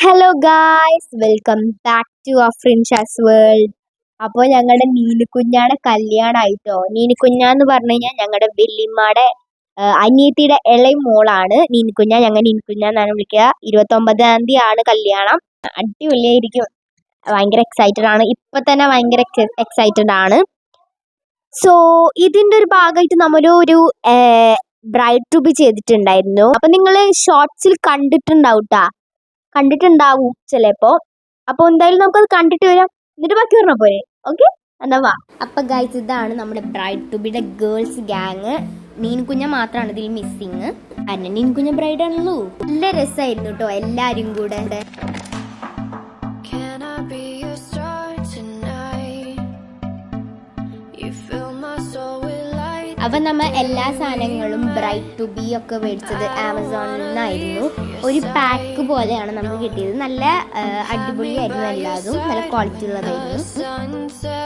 Hello guys, welcome back to Afrinsha's world. അപ്പോൾ ഞങ്ങളുടെ നീനുകുഞ്ഞാടെ കല്യാണമായിട്ടോ. നീനുകുഞ്ഞാന്ന് പറഞ്ഞു കഴിഞ്ഞാൽ ഞങ്ങളുടെ വല്യമ്മയുടെ അനിയത്തിയുടെ ഇളയ മോളാണ് നീനുകുഞ്ഞ. ഞങ്ങൾ നീനുകുഞ്ഞാന്നാണ് വിളിക്കുക. 29-ാം തീയതി ആണ് കല്യാണം. അടിപൊളിയായിരിക്കും. ഭയങ്കര എക്സൈറ്റഡ് ആണ്. ഇപ്പൊ തന്നെ ഭയങ്കര എക്സൈറ്റഡ് ആണ്. സോ ഇതിന്റെ ഒരു ഭാഗമായിട്ട് നമ്മളൊരു ബ്രൈഡ് ടു ബി ചെയ്തിട്ടുണ്ടായിരുന്നു. അപ്പൊ നിങ്ങൾ ഷോർട്സിൽ കണ്ടിട്ടുണ്ടാവും ചിലപ്പോ. അപ്പൊ എന്തായാലും നമുക്കത് കണ്ടിട്ട് വരാം, എന്നിട്ട് ബാക്കി പറഞ്ഞാൽ പോരെ. ഓക്കെ, എന്നാ വാ. അപ്പൊ ഗൈസ്, ഇതാണ് നമ്മുടെ ബ്രൈഡ് ടു ബിയുടെ ഗേൾസ് ഗ്യാങ്. നീൻകുഞ്ഞ മാത്രമാണ് ഇതിൽ മിസ്സിങ്. കാരണം നീൻകുഞ്ഞ ബ്രൈഡ് ആണല്ലോ. നല്ല രസമായിരുന്നു കേട്ടോ എല്ലാരും കൂടെ. അപ്പം നമ്മൾ എല്ലാ സാധനങ്ങളും ബ്രൈഡ് ടു ബി ഒക്കെ മേടിച്ചത് ആമസോണിൽ നിന്നായിരുന്നു. ഒരു പാക്ക് പോലെയാണ് നമുക്ക് കിട്ടിയത്. നല്ല അടിപൊളിയായിരുന്നു, എല്ലാതും നല്ല ക്വാളിറ്റി ഉള്ളതായിരുന്നു.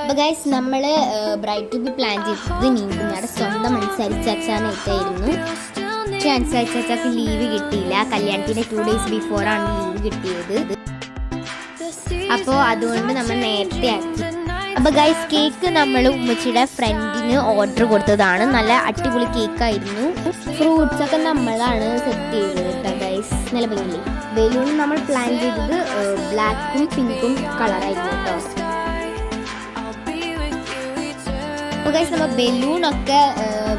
അപ്പോൾ ഗൈസ്, നമ്മൾ ബ്രൈഡ് ടു ബി പ്ലാൻ ചെയ്തത് നീൻകുഞ്ഞാടെ സ്വന്തം അനുസരിച്ചാനായിട്ടായിരുന്നു. പക്ഷേ അനുസരിച്ചാക്ക് ലീവ് കിട്ടിയില്ല. കല്യാണത്തിൻ്റെ 2 days ബിഫോറാണ് ലീവ് കിട്ടിയത്. അപ്പോൾ അതുകൊണ്ട് നമ്മൾ നേരത്തെ ആക്കി. അപ്പോൾ ഗൈസ്, കേക്ക് നമ്മൾ ഉമ്മച്ചിയുടെ ഫ്രണ്ടിന് ഓർഡർ കൊടുത്തതാണ്. നല്ല അടിപൊളി കേക്കായിരുന്നു. ഫ്രൂട്ട്സ് ഒക്കെ നമ്മളാണ് സെറ്റ് ചെയ്തത് കേട്ടോ ഗൈസ്. നല്ല ഭംഗി. ബലൂൺ നമ്മൾ പ്ലാൻ ചെയ്തത് ബ്ലാക്കും പിങ്കും കളറായിരുന്നു കേട്ടോ. അപ്പോൾ ഗൈസ്, നമ്മൾ ബലൂണൊക്കെ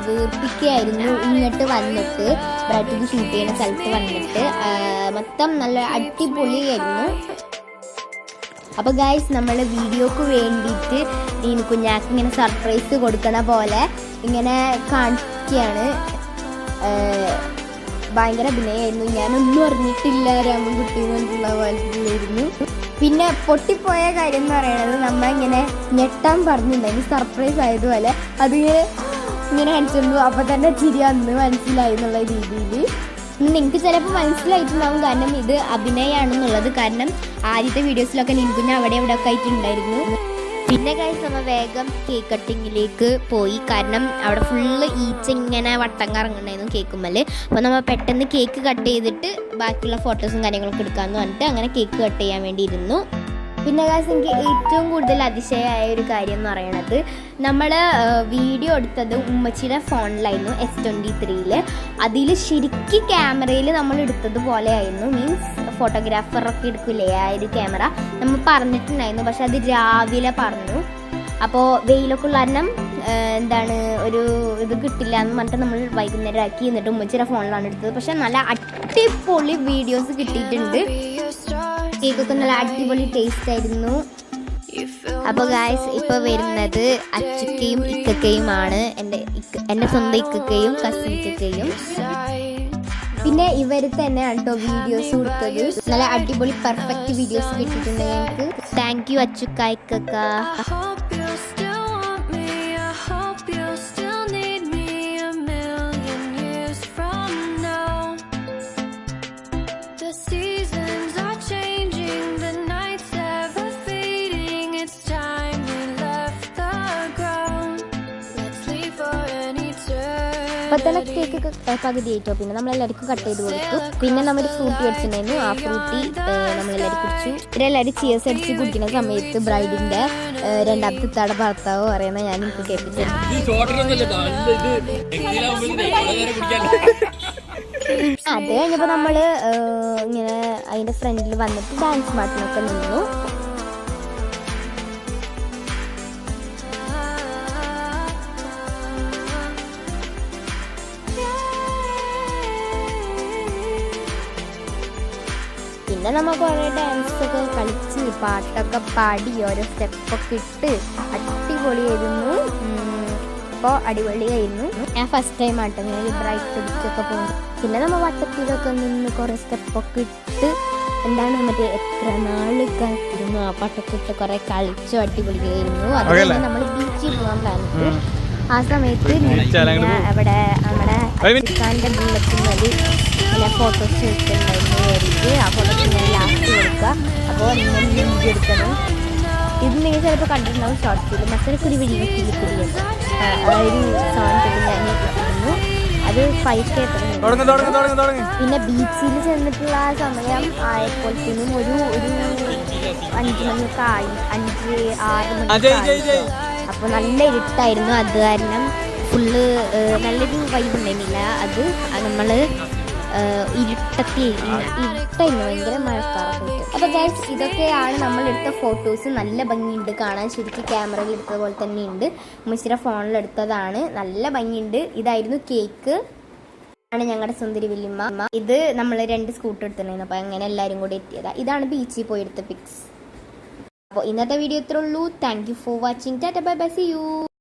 വീർപ്പിക്കുകയായിരുന്നു. ഇങ്ങോട്ട് വന്നിട്ട് ബ്രൈഡ് ടു ബി ഷൂട്ട് ചെയ്യുന്ന സ്ഥലത്ത് വന്നിട്ട് മൊത്തം നല്ല അടിപൊളിയായിരുന്നു. അപ്പോൾ ഗൈസ്, നമ്മൾ വീഡിയോക്ക് വേണ്ടിയിട്ട് നീനുകുഞ്ഞാക്ക് ഇങ്ങനെ സർപ്രൈസ് കൊടുക്കണ പോലെ ഇങ്ങനെ കാണിക്കുകയാണ്. ഭയങ്കര അഭിനയമായിരുന്നു. ഞാനൊന്നും അറിഞ്ഞിട്ടില്ല രാമൻകുട്ടി എന്നുള്ള പോലെയായിരുന്നു. പിന്നെ പൊട്ടിപ്പോയ കാര്യം എന്ന് പറയുന്നത്, നമ്മളിങ്ങനെ ഞെട്ടാൻ പറഞ്ഞിട്ടുണ്ടെങ്കിൽ സർപ്രൈസ് ആയതുപോലെ അതിങ്ങനെ കാണിച്ചിരുന്നു. അപ്പോൾ തന്നെ ചിരി അന്ന് മനസ്സിലായി എന്നുള്ള രീതിയിൽ. നിങ്ങൾക്ക് ചിലപ്പോൾ മനസ്സിലായിട്ടുണ്ടാവും കാരണം ഇത് അഭിനയമാണെന്നുള്ളത്. കാരണം ആദ്യത്തെ വീഡിയോസിലൊക്കെ നീൻകുഞ്ഞ അവിടെ ഇവിടെ ഒക്കെ ആയിട്ടുണ്ടായിരുന്നു. പിന്നെ ഗൈസ്, നമ്മൾ വേഗം കേക്ക് കട്ടിങ്ങിലേക്ക് പോയി. കാരണം അവിടെ ഫുള്ള് ഈച്ച ഇങ്ങനെ വട്ടം കറങ്ങുന്നുണ്ടായിരുന്നു കേക്കുമ്മൽ. അപ്പോൾ നമ്മൾ പെട്ടെന്ന് കേക്ക് കട്ട് ചെയ്തിട്ട് ബാക്കിയുള്ള ഫോട്ടോസും കാര്യങ്ങളൊക്കെ എടുക്കാമെന്ന് പറഞ്ഞിട്ട് അങ്ങനെ കേക്ക് കട്ട് ചെയ്യാൻ വേണ്ടി ഇരുന്നു. പിന്നെ ഗൈസ്, എനിക്ക് ഏറ്റവും കൂടുതൽ അതിശയമായ ഒരു കാര്യം എന്ന് പറയുന്നത്, നമ്മൾ വീഡിയോ എടുത്തത് ഉമ്മച്ചിയുടെ ഫോണിലായിരുന്നു, S23. അതിൽ ശരിക്കും ക്യാമറയിൽ നമ്മൾ എടുത്തത് പോലെ ആയിരുന്നു. മീൻസ് ഫോട്ടോഗ്രാഫറൊക്കെ എടുക്കില്ലേ ആ ഒരു ക്യാമറ, നമ്മൾ പറഞ്ഞിട്ടുണ്ടായിരുന്നു. പക്ഷെ അത് രാവിലെ പറഞ്ഞു. അപ്പോൾ വെയിലൊക്കെ ഉള്ള കാരണം എന്താണ് ഒരു ഇത് കിട്ടില്ല എന്ന് പറഞ്ഞിട്ട് നമ്മൾ വൈകുന്നേരം ആക്കി. എന്നിട്ട് ഉമ്മച്ചിയുടെ ഫോണിലാണ് എടുത്തത്. പക്ഷെ നല്ല അടിപൊളി വീഡിയോസ് കിട്ടിയിട്ടുണ്ട്. കേക്കൊക്കെ നല്ല അടിപൊളി ടേസ്റ്റ് ആയിരുന്നു. അപ്പോൾ ഗായ്സ്, ഇപ്പോൾ വരുന്നത് അച്ചുക്കയും ഇക്കക്കയുമാണ്. എൻ്റെ സ്വന്തം ഇക്കക്കയും കസിൻ ഇക്കക്കയും. പിന്നെ ഇവർ തന്നെയാണ് കേട്ടോ വീഡിയോസ് കൊടുത്തത്. നല്ല അടിപൊളി പെർഫെക്റ്റ് വീഡിയോസ് കിട്ടിയിട്ടുണ്ട് ഞങ്ങൾക്ക്. താങ്ക് യു അച്ചുക്ക, ഇക്കക്ക. അപ്പം തന്നെ കേക്ക് പകുതി ആയിട്ടോ. പിന്നെ നമ്മളെല്ലാവർക്കും കട്ട് ചെയ്ത് കൊടുത്തു. പിന്നെ നമ്മൾ ഫ്രൂട്ടി അടിച്ചിട്ടുണ്ടായിരുന്നു. ആ ഫ്രൂട്ടി നമ്മളെല്ലാവരും കുടിച്ചു. ഇവരെല്ലാവരും ചിയേഴ്സ് അടിച്ച് കുടിക്കുന്ന സമയത്ത് ബ്രൈഡിൻ്റെ രണ്ടാമത്തെ തട ഭർത്താവ് പറയുന്നത് ഞാൻ എനിക്ക് കേൾപ്പിച്ചു. അത് കഴിഞ്ഞപ്പോൾ നമ്മൾ ഇങ്ങനെ അതിൻ്റെ ഫ്രണ്ടിൽ വന്നിട്ട് ഡാൻസ് പാട്ടിനൊക്കെ നിന്നു. പിന്നെ നമ്മൾ കുറേ ഡാൻസൊക്കെ കളിച്ച് പാട്ടൊക്കെ പാടി ഓരോ സ്റ്റെപ്പൊക്കെ ഇട്ട് അടിപൊളിയായിരുന്നു. അപ്പോൾ അടിപൊളിയായിരുന്നു. ഞാൻ ഫസ്റ്റ് ടൈം ആട്ടോ ഇങ്ങനെ ബ്രൈഡ് ടു ബിക്കൊക്കെ പോകുന്നു. പിന്നെ നമ്മൾ വട്ടത്തിലൊക്കെ നിന്ന് കുറേ സ്റ്റെപ്പൊക്കെ ഇട്ട് എന്താണ് മറ്റേ എത്ര നാൾ കാത്തിരുന്നു ആ പാട്ടൊക്കെ ഇട്ട് കുറേ കളിച്ചു അടിപൊളിയായിരുന്നു. അതുപോലെ നമ്മൾ ബീച്ചിൽ പോകാൻ പ്ലാൻ ചെയ്തു. ആ സമയത്ത് അവിടെ നമ്മുടെ അച്ഛൻ്റെ ബുള്ളറ്റിന്മേൽ പിന്നെ ഫോട്ടോസ് എടുത്തിട്ടുണ്ടായിരുന്നു കയറിയിട്ട്. ആ ഫോട്ടോസ് ഞാൻ ലാസ്റ്റ് കൊടുക്കുക. അപ്പോൾ നിങ്ങൾ ലിങ്ക് എടുക്കണം. ഇത് നിങ്ങൾ ചിലപ്പോൾ കണ്ടിട്ടുണ്ടാവും ഷോർട്സിൽ. മറ്റൊരു കുടി വെടി കിളിക്കുടി ആ ഒരു സാധനത്തിൽ ഞാൻ ഇട്ടിരുന്നു. അത് 5K. പിന്നെ ബീച്ചിൽ ചെന്നിട്ടുള്ള ആ സമയം ആയപ്പോഴത്തേനും ഒരു 5 മണിയൊക്കെ ആയി, 5-6 മണിയൊക്കെ. അപ്പോൾ നല്ല ഇരുട്ടായിരുന്നു. അത് കാരണം ഫുള്ള് നല്ലൊരു വൈബ് ഉണ്ടായിരുന്നില്ല. അത് നമ്മൾ ഇരുട്ടായിരുന്നു, ഭയങ്കര മഴക്കാറൊക്കെ. അപ്പോൾ ഗൈസ്, ഇതൊക്കെയാണ് നമ്മളെടുത്ത ഫോട്ടോസ്. നല്ല ഭംഗിയുണ്ട് കാണാൻ, ശരിക്കും ക്യാമറയിൽ എടുത്തത് പോലെ തന്നെ ഉണ്ട്. ഉമ്മച്ചിയുടെ ഫോണിലെടുത്തതാണ്, നല്ല ഭംഗിയുണ്ട്. ഇതായിരുന്നു കേക്ക്, ആണ് ഞങ്ങളുടെ സുന്ദരി വല്യമ്മ. ഇത് നമ്മൾ 2 സ്കൂട്ടർ എടുത്തിട്ടുണ്ടായിരുന്നു, അപ്പോൾ അങ്ങനെ എല്ലാവരും കൂടി എത്തിയതാണ്. ഇതാണ് ബീച്ചിൽ പോയി എടുത്ത പിക്സ്. അപ്പോൾ ഇന്നത്തെ വീഡിയോ ഇത്രേ ഉള്ളൂ. Thank you for watching. Tata bye bye, see U.